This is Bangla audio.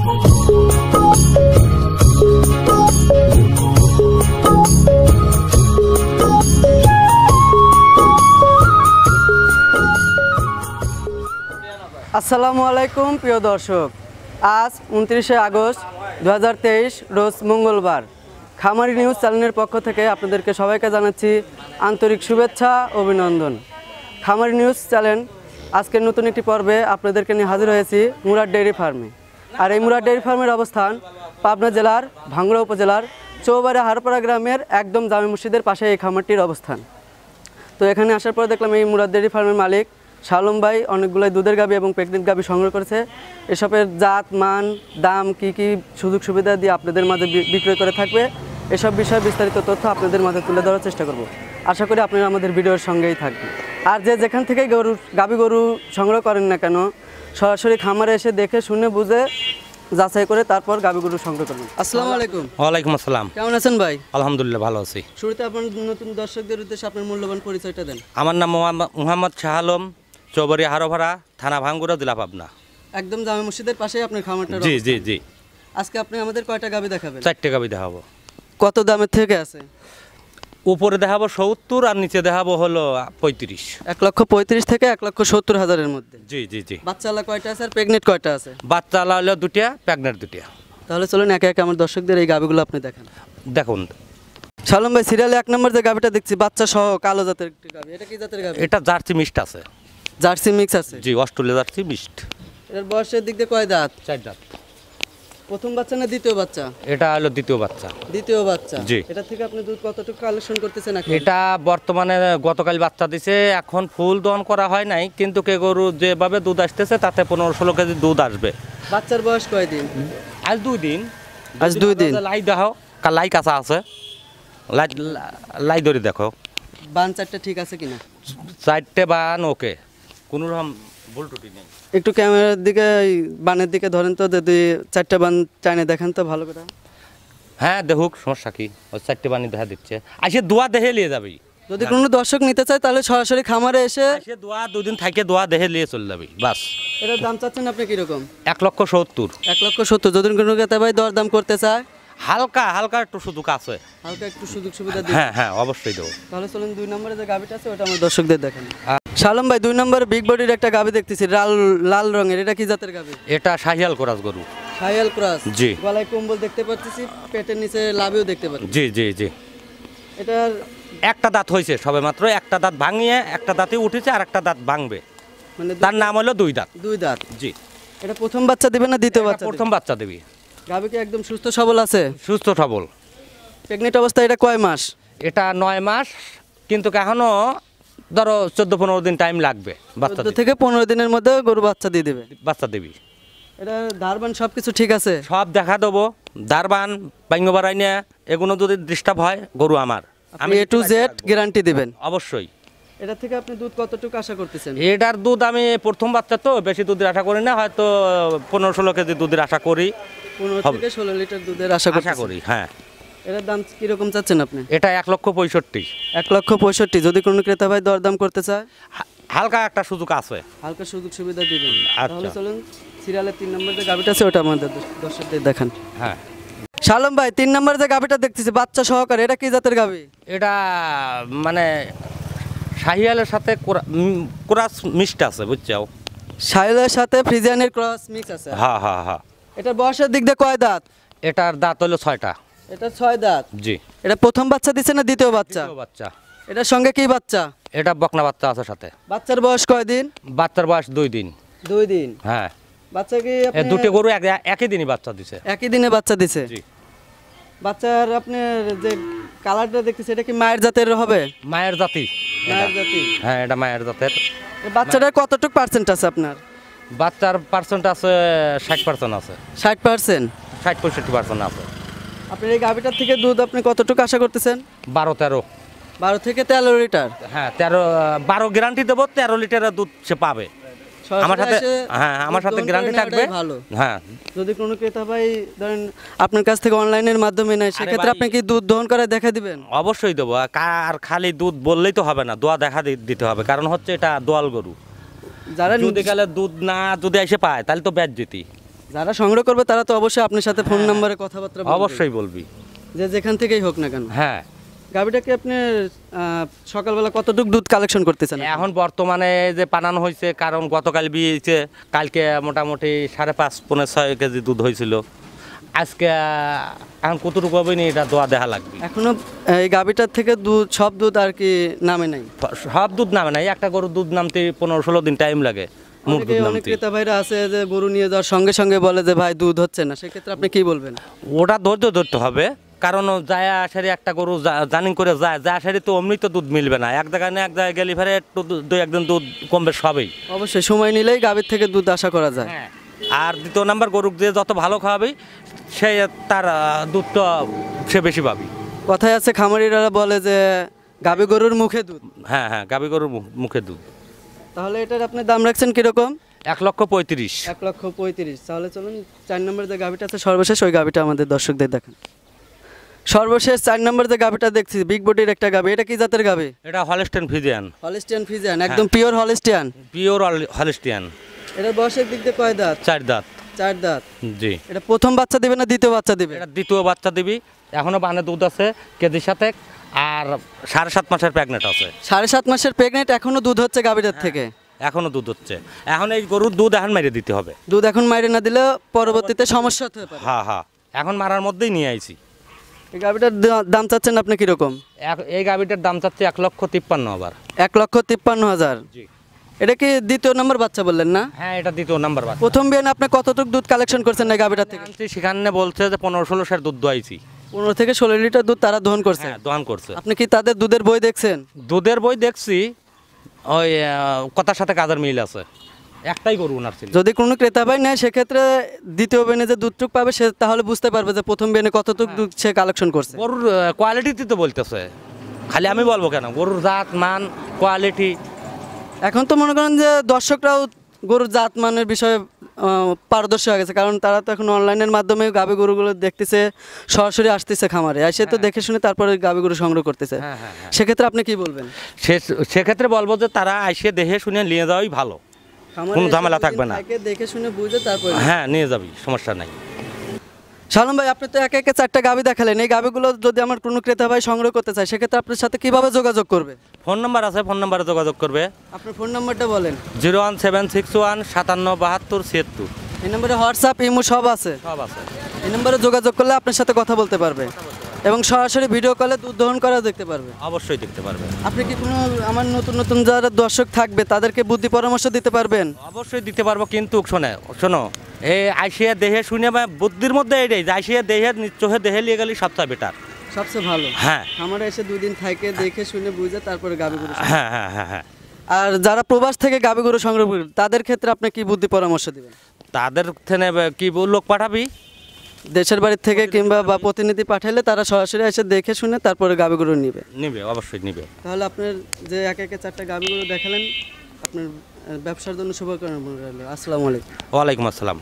আসসালামু আলাইকুম প্রিয় দর্শক, আজ 29শে আগস্ট 2023 রোজ মঙ্গলবার। খামারি নিউজ চ্যানেলের পক্ষ থেকে আপনাদেরকে সবাইকে জানাচ্ছি আন্তরিক শুভেচ্ছা অভিনন্দন। খামারি নিউজ চ্যানেল আজকের নতুন একটি পর্বে আপনাদেরকে নিয়ে হাজির হয়েছি মুরাদ ডেইরি ফার্মে। আর এই মুরাদ ডেইরি ফার্মের অবস্থান পাবনা জেলার ভাঙ্গুড়া উপজেলার চৌবাড়িয়া হারপাড়া গ্রামের একদম জামে মসজিদের পাশে এই খামারটির অবস্থান। তো এখানে আসার পর দেখলাম এই মুরাদ ডেইরি ফার্মের মালিক শালম ভাই অনেকগুলোই দুধের গাভী এবং প্রেগনেন্ট গাভী সংগ্রহ করেছে। এসবের জাত মান দাম কি কি সুযোগ সুবিধা দিয়ে আপনাদের মাঝে বিক্রয় করে থাকবে, এসব বিষয়ে বিস্তারিত তথ্য আপনাদের মাঝে তুলে ধরার চেষ্টা করব। আশা করি আপনারা আমাদের ভিডিওর সঙ্গেই থাকবেন। আর যে যেখান থেকে গাভী গরু সংগ্রহ করেন না কেন, সরাসরি খামারে এসে দেখে শুনে বুঝে যাচাই করে তারপর গাভী গরু সংগ্রহ করবেন। আসসালামু আলাইকুম। ওয়ালাইকুম আসসালাম। কেমন আছেন ভাই? আলহামদুলিল্লাহ ভালো আছি। শুরুতে আপনার নতুন দর্শকদের উদ্দেশ্যে আপনার মূল্যবান পরিচয়টা দেন। আমার নাম মোহাম্মদ শাহ আলম, চৌবাড়িয়া হারোপাড়া, থানা ভাঙ্গুড়া, জেলা পাবনা। একদম জামে মসজিদের পাশেই আপনার খামারটা। জি জি জি। আজকে আপনি আমাদের কয়টা গাভী দেখাবেন? 4টে গাভী দেখাবো। কত দামের থেকে আছে? উপরে দেখাবো 70 আর নিচে দেখাবো হলো 35। 1,35,000 থেকে 1,70,000 মধ্যে। জি জি জি। বাচ্চালা কয়টা আছে আর প্রেগনেন্ট কয়টা আছে? বাচ্চা হলো 2টা, প্রেগনেন্ট 2টা। তাহলে চলুন একে একে আমার দর্শকদের এই গাভীগুলো আপনি দেখান। দেখুন শালম ভাই, সিরিয়ালে 1 নম্বর যে গাভীটা দেখছি বাচ্চা সহ কালো জাতের একটি গাভী, এটা কি জাতের গাভী? এটা জার্সি মিক্সড আছে। জার্সি মিক্স আছে? জি, অস্ট্রেলিয়া জার্সি মিক্সড। এর বয়সের দিক দিয়ে কয় দাঁত? 4 দাঁত। প্রথম বাচ্চা না দ্বিতীয় বাচ্চা? এটা হলো দ্বিতীয় বাচ্চা। দ্বিতীয় বাচ্চা। জি। এটা থেকে আপনি দুধ কতটুকু কালেকশন করতেছেন এখন? এটা বর্তমানে গতকাল বাচ্চা দিছে, এখন ফুল দহন করা হয় নাই, কিন্তু কে গরু যেভাবে দুধ আসতেছে তাতে 15-16 কেজি দুধ আসবে। বাচ্চার বয়স কয়দিন? আজ 2 দিন। আজ 2 দিন। লাই দেখো, লাই কাঁচা আছে, লাই ধরে দেখো বান চারটা ঠিক আছে কিনা? 4টে বান ওকে, কোনো রকম ভুল টুটি নেই। একটু ক্যামেরার দিকে বানের দিকে ধরেন তো, যদি 4টা বান টাইনে দেখেন তো ভালো করে। হ্যাঁ দেখুক, সমস্যা কি, ওই 4টে বানি দেখা দিচ্ছে। আসে দোয়া দেখে নিয়ে যাবি। যদি কোনো দর্শক নিতে চায় তাহলে সরাসরি খামারে এসে আসে দোয়া 2 দিন থাকে দোয়া দেখে নিয়ে চলে যাবি বাস। এটার দাম চাচ্ছেন আপনি কিরকম? 1,70,000। 1,70,000। যদি কোনো ক্রেতা ভাই দর দাম করতে চায়, হালকা হালকা একটু সুযোগ আছে। হালকা একটু সুযোগ সুবিধা দিন। হ্যাঁ হ্যাঁ অবশ্যই দেবো। তাহলে চলুন 2 নম্বরে যে গাভীটা আছে ওটা আমার দর্শকদের দেখেন। শালম ভাই, 2 নম্বরে বিগ বডির একটা গাভী দেখতেছি, লাল রঙের, এটা কি জাতের গাভী? এটা শাহিয়াল ক্রস গরু। শাহিয়াল ক্রস। জি। গলায় কম্বল দেখতে পাচ্ছি, পেটের নিচে লাভিও দেখতে পাচ্ছি। জি জি জি। এটার একটা দাঁত হয়েছে সবে মাত্র, একটা দাঁত ভাঙিয়ে একটা দাঁতই উঠেছে, আর একটা দাঁত ভাঙবে, মানে তার নাম হলো 2 দাঁত। 2 দাঁত। জি। এটা প্রথম বাচ্চা দিবে না দ্বিতীয় বাচ্চা? প্রথম বাচ্চা দিবি। গাভী কি একদম সুস্থ সবল আছে? সুস্থ সবল। প্রেগনেন্ট অবস্থা এটা কয় মাস? এটা 9 মাস, কিন্তু এখনো ধরো 14-15 দিন টাইম লাগবে বাচ্চা 14 থেকে 15 দিনের মধ্যে গরু বাচ্চা দিয়ে দেবে। বাচ্চা দিবি। এটা ধারবান সবকিছু ঠিক আছে? সব দেখা দেবো, দারবান বাড়াইনে এগুলো যদি ডিস্টার্ব হয় গরু আমার, আমি A to Z গ্যারান্টি দিবেন? অবশ্যই। এটা থেকে আপনি দুধ কতটুকু আশা করতেছেন? এটার দুধ আমি প্রথম বাচ্চা তো বেশি দুধের আশা করি না, হয়তো 15-16 কেজি দুধের আশা করি। 15 থেকে 16 লিটার দুধের আশা করি। হ্যাঁ। এটার দাম কিরকম চাচ্ছেন আপনি? এটা 1,65,000। 1,65,000। যদি কোনো ক্রেতা ভাই দরদাম করতে চায়, হালকা একটা সুযোগ আছে, হালকা সুযোগ সুবিধা দিবেন। আচ্ছা। তাহলে চলুন সিরিয়ালের 3 নম্বর যে গাভীটা আছে ওটা আমাদের দর্শকদের দেখান। হ্যাঁ। শালম ভাই, 3 নম্বর যে গাভীটা দেখতেছি বাচ্চা সহকারে, এটা কি জাতের গাভী? এটা মানে শাহিয়ালের সাথে ক্রস মিক্সড আছে, বুঝছো? শাহিয়ালের সাথে ফ্রিজিয়ানের ক্রস মিক্স আছে। হ্যাঁ হ্যাঁ হ্যাঁ। এটার বয়সের দিক দিয়ে কয় দাঁত? এটার দাঁত হলো 6টা। এটা 6 দাঁত। জি। এটা প্রথম বাচ্চা দিছে না দ্বিতীয় বাচ্চা? দ্বিতীয় বাচ্চা। এটার সঙ্গে কি বাচ্চা? এটা বকনা বাচ্চা আছে সাথে। বাচ্চার বয়স কয় দিন? বাচ্চার বয়স 2 দিন। 2 দিন। হ্যাঁ। বাচ্চা কি এই দুটো গরু একই দিনই বাচ্চা দিছে। একই দিনে বাচ্চা দিছে? জি। বাচ্চার আপনার যে কালারটা দেখতেছি এটা কি মায়ের জাতের হবে? মায়ের জাতি। মায়ের জাতি। হ্যাঁ, এটা মায়ের জাতের। এই বাচ্চাটার কতটুকু পার্সেন্ট আছে আপনার? বাচ্চার পার্সেন্ট আছে 60% আছে। 60%? 60-65% আছে। আপনার এই গাভীটার থেকে দুধ আপনি কতটুকু আশা করতেছেন? 12-13। 12 থেকে 13 লিটার। হ্যাঁ, 12 গ্যারান্টি দেবো, 13 লিটারের দুধ সে পাবে আমার সাথে। হ্যাঁ, আমার সাথে গ্যারান্টি থাকবে। হ্যাঁ। যদি কোনো ক্রেতা ভাই ধরেন আপনার কাছ থেকে অনলাইনের মাধ্যমে নেয়, সেক্ষেত্রে আপনি কি দুধ দহন করে দেখা দিবেন? অবশ্যই দেবো। আর খালি দুধ বললেই তো হবে না, দোয়া দেখা দিতে হবে, কারণ হচ্ছে এটা দোয়াল গরু। যারা যদি গেলে দুধ না যদি এসে পায় তাহলে তো ব্যাট যেতি। যারা সংগ্রহ করবে তারা তো অবশ্যই আপনার সাথে ফোন নাম্বারে কথাবার্তা বলবে। অবশ্যই বলবি। যে যেখান থেকেই হোক না কেন। হ্যাঁ, গাভীটাকে আপনি সকালবেলা কতটুকু দুধ কালেকশন করতেছেন? এখন বর্তমানে যে পানানো হয়েছে, কারণ গতকাল বিয়েছে, কালকে মোটামুটি 5.5-6 কেজি দুধ হয়েছিল। আজকে এখন কতটুকু হবে না এটা দোয়া দেখা লাগবে। এখনো এই গাভীটার থেকে দুধ, সব দুধ আর কি নামে নাই? সব দুধ নামে নাই, একটা গরুর দুধ নামতে 15-16 দিন টাইম লাগে। মুখ দুধ অনেক নামতে ক্রেতা ভাইরা আছে যে গরু নিয়ে যাওয়ার সঙ্গে সঙ্গে বলে যে ভাই দুধ হচ্ছে না, সেক্ষেত্রে আপনি কি বলবেন? ওটা ধৈর্য ধরতে হবে, কারণ যায় আসারি একটা গরু জানিং করে যায় আসারি তো অমনি তো দুধ মিলবে না। এক জায়গায় না এক জায়গায় গেলে ফেরে একটু দুই একদিন দুধ কমবে সবই। অবশ্যই সময় নিলেই গাভীর থেকে দুধ আশা করা যায়। আর দ্বিতীয় নাম্বার গরু যে যত ভালো খাওয়াবে সে তার দুধটা সে বেশি পাবে। কথায় আছে খামারিরা বলে যে গাভী গরুর মুখে দুধ। হ্যাঁ হ্যাঁ, গাভী গরুর মুখে দুধ। তাহলে এটার আপনি দাম রাখছেন কিরকম? 1,35,000। 1,35,000। তাহলে চলুন 4 নম্বর যে গাভীটা আছে সর্বশেষ, ওই গাভীটা আমাদের দর্শকদের দেখান। সর্বশেষ 4 নম্বর যে গাভীটা দেখছি, বিগ বডির একটা গাভী, এটা কি জাতের গাভী? এটা হলস্টেইন ফ্রিজিয়ান। হলিস্টিয়ান ফ্রিজিয়ান, একদম পিওর হলিস্টিয়ান। Pure Holstein. এটার বয়সের দিক দিয়ে কয় দাঁত? 4 দাঁত। 4 দাঁত। জি। এটা প্রথম বাচ্চা দিবে না দ্বিতীয় বাচ্চা দিবে? এটা দ্বিতীয় বাচ্চা দিবি, এখনো বানে দুধ আছে কেজির সাথে, আর 7.5 মাসের প্রেগনেন্ট আছে। 7.5 মাসের প্রেগনেন্ট, এখনো দুধ হচ্ছে গাভীটার থেকে? এখনো দুধ হচ্ছে। এখন এই গরুর দুধ এখন মেরে দিতে হবে। দুধ এখন মাইরে না দিলে পরবর্তীতে সমস্যা হতে পারে। হ্যাঁ হ্যাঁ, এখন মারার মধ্যেই নিয়ে আইছি। এই গাভীটার দাম চাচ্ছেন আপনি কিরকম? এই গাভীটার দাম চাচ্ছে 1,53,000 আবার। 1,53,000। জি। এটা কি দ্বিতীয় নম্বর বাচ্চা বললেন না? হ্যাঁ, এটা দ্বিতীয় নাম্বার বাচ্চা। প্রথম বিয়ানে আপনি কতটুকু দুধ কালেকশন করছেন এই গাভীটা থেকে? আনছি, সেখানে বলছে যে 15-16 দুধ দোয়াইছি। 15 থেকে 16 লিটার দুধ তারা দহন করছে। হ্যাঁ, দোয়ান করছে। আপনি কি তাদের দুধের বই দেখছেন? দুধের বই দেখছি, ওই কথার সাথে কাজের মিল আছে। একটাই গরু ওনার ছিল। যদি কোনো ক্রেতা ভাই নেয় সেক্ষেত্রে দ্বিতীয় বেনে যে দুধটুক পাবে সে তাহলে বুঝতে পারবে যে প্রথম বেনে কতটুক দুধ সে কালেকশন করছে। গরুর কোয়ালিটি তো বলতেছে, খালি আমি বলবো কেন? গরুর জাত মান কোয়ালিটি। এখন তো মনে করেন যে দর্শকরাও গরুর জাত মানের বিষয়ে পারদর্শী হয়ে গেছে, কারণ তারা তো এখন অনলাইনের মাধ্যমে গাভী গরুগুলো দেখতেছে, সরাসরি আসতেছে খামারে, এসে তো দেখে শুনে তারপরে গাভী গরু সংগ্রহ করতেছে। সেক্ষেত্রে আপনি কি বলবেন? সেক্ষেত্রে বলবো যে তারা আইসে দেখে শুনে নিয়ে যাওয়াই ভালো, কোনো ঝামেলা থাকবে না। দেখে শুনে বুঝে তারপরে হ্যাঁ, নিয়ে যাবি, সমস্যা নাই। শালম ভাই, আপনি তো একে একে 4টা গাভী দেখালেন, এই গাভীগুলো যদি আমার কোনো ক্রেতা ভাই সংগ্রহ করতে চায় সেক্ষেত্রে আপনার সাথে কিভাবে যোগাযোগ করবে? ফোন নাম্বার আছে, ফোন নাম্বারে যোগাযোগ করবে। আপনার ফোন নাম্বারটা বলেন। 01761577276। এই নম্বরে হোয়াটসঅ্যাপ, ইমো সব আছে? সব আছে। এই নম্বরে যোগাযোগ করলে আপনার সাথে কথা বলতে পারবে এবং সরাসরি ভিডিও কলে দুধ দহন করা দেখতে পারবে। অবশ্যই দেখতে পারবে। আপনি কি কোনো আমার নতুন নতুন যারা দর্শক থাকবে তাদেরকে বুদ্ধি পরামর্শ দিতে পারবেন? অবশ্যই দিতে পারবো, কিন্তু শোনো, এই আইসিয়া দেহে শুনে বা বুদ্ধির মধ্যে এটাই যে আইসিয়া দেহে চোখে দেহে নিয়ে গেলে সবচেয়ে বেটার, সবচেয়ে ভালো। হ্যাঁ, আমার এসে 2 দিন থাকে দেখে শুনে বুঝে তারপরে গাভী গরু। হ্যাঁ হ্যাঁ হ্যাঁ হ্যাঁ। আর যারা প্রবাস থেকে গাভী গরু সংগ্রহ করবে তাদের ক্ষেত্রে আপনি কি বুদ্ধি পরামর্শ দিবেন? তাদের থেনে কি লোক পাঠাবি দেশের বাড়ির থেকে কিংবা বা প্রতিনিধি পাঠালে তারা সরাসরি এসে দেখে শুনে তারপরে গাভী গরু নিবে? নিবে, অবশ্যই নিবে। তাহলে আপনার যে একে একে 4টা গাভী গরু দেখালেন, আপনার ব্যবসার জন্য শুভকামনা রইল। আসসালামু আলাইকুম। ওয়ালাইকুম আসসালাম।